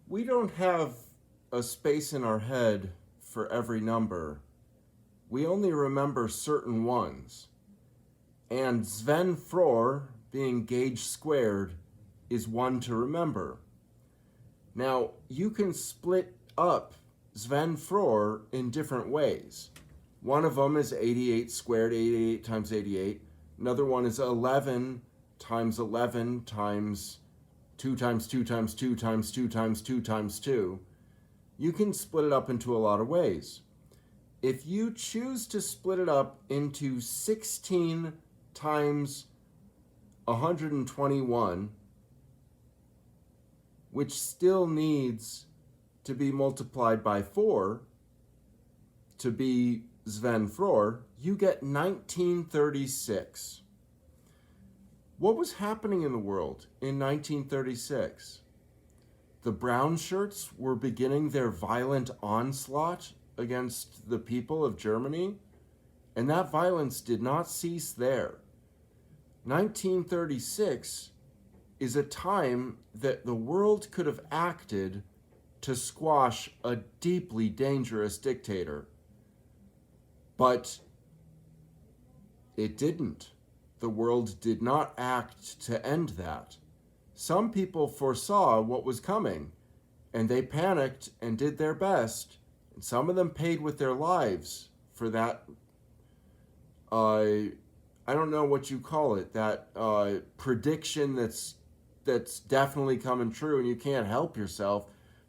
We don't have a space in our head for every number. We only remember certain ones. And Sven Fror, being gauge squared, is one to remember. Now, you can split up Sven Fror in different ways. One of them is 88 squared, 88 times 88. Another one is 11 times 11 times 2 times 2 times 2 times 2 times 2 times 2. You can split it up into a lot of ways. If you choose to split it up into 16 times 121, which still needs to be multiplied by 4 to be Sven Fror, you get 1936. What was happening in the world in 1936? The brown shirts were beginning their violent onslaught against the people of Germany, and that violence did not cease there. 1936 is a time that the world could have acted to squash a deeply dangerous dictator. But it didn't. The world did not act to end that. Some people foresaw what was coming, and they panicked and did their best, and some of them paid with their lives for that, I don't know what you call it, that prediction that's definitely coming true and you can't help yourself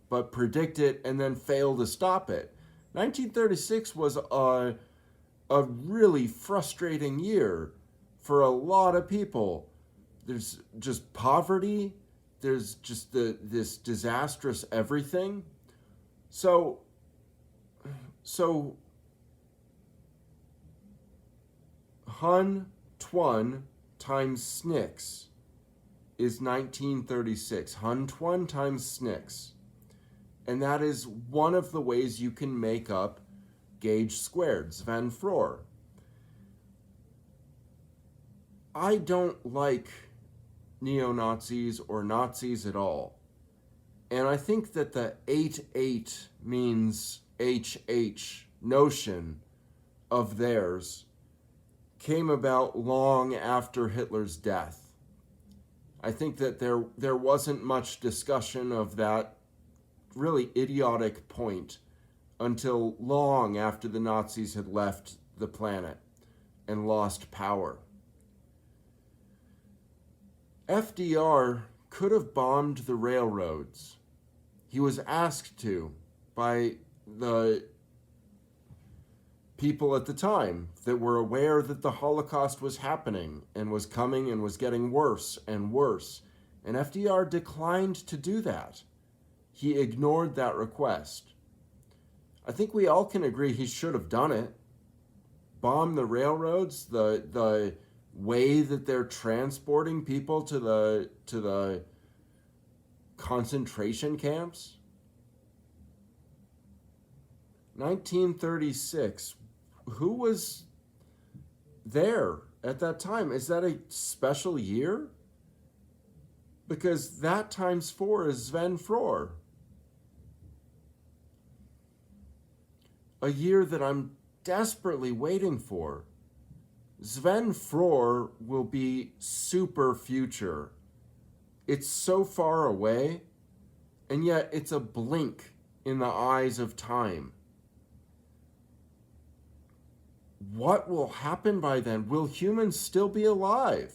but predict it and then fail to stop it. 1936 was a really frustrating year for a lot of people. There's just poverty, there's just this disastrous everything. So Hun Tuan times Snicks is 1936. Hun Tuan times Snicks. And that is one of the ways you can make up gauge squared, Sven Fror. I don't like neo-Nazis or Nazis at all. And I think that the 8-8 means HH notion of theirs came about long after Hitler's death. I think that there wasn't much discussion of that really idiotic point until long after the Nazis had left the planet and lost power. FDR could have bombed the railroads. He was asked to by the people at the time that were aware that the Holocaust was happening and was coming and was getting worse and worse. And FDR declined to do that. He ignored that request. I think we all can agree he should have done it. Bomb the railroads, the way that they're transporting people to the concentration camps. 1936. Who was there at that time? Is that a special year? Because that times 4 is Sven Fror. A year that I'm desperately waiting for. Sven Fror will be super future. It's so far away, and yet it's a blink in the eyes of time. What will happen by then? Will humans still be alive?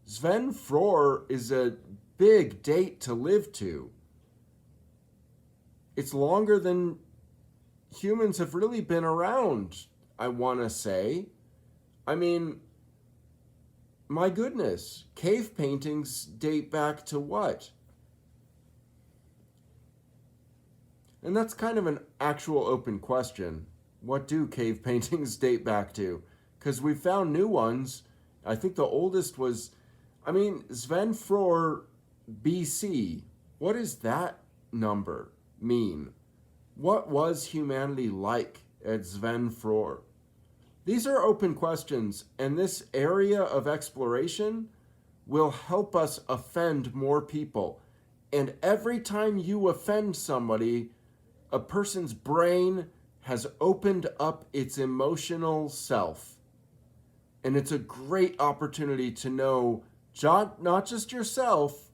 Sven Fror is a big date to live to. It's longer than humans have really been around, I want to say. I mean, my goodness, cave paintings date back to what? And that's kind of an actual open question. What do cave paintings date back to? Because we found new ones. I think the oldest was, Sven Fror BC. What does that number mean? What was humanity like at Sven Fror? These are open questions, and this area of exploration will help us offend more people. And every time you offend somebody, a person's brain has opened up its emotional self. And it's a great opportunity to know not just yourself,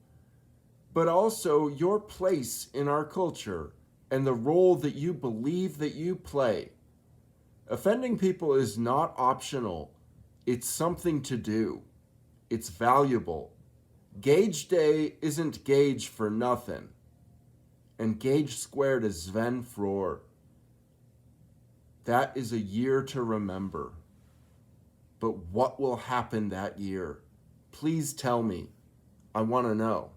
but also your place in our culture and the role that you believe that you play. Offending people is not optional. It's something to do. It's valuable. Gage Day isn't Gage for nothing. And Gage squared is Sven Fror. That is a year to remember. But what will happen that year? Please tell me. I want to know.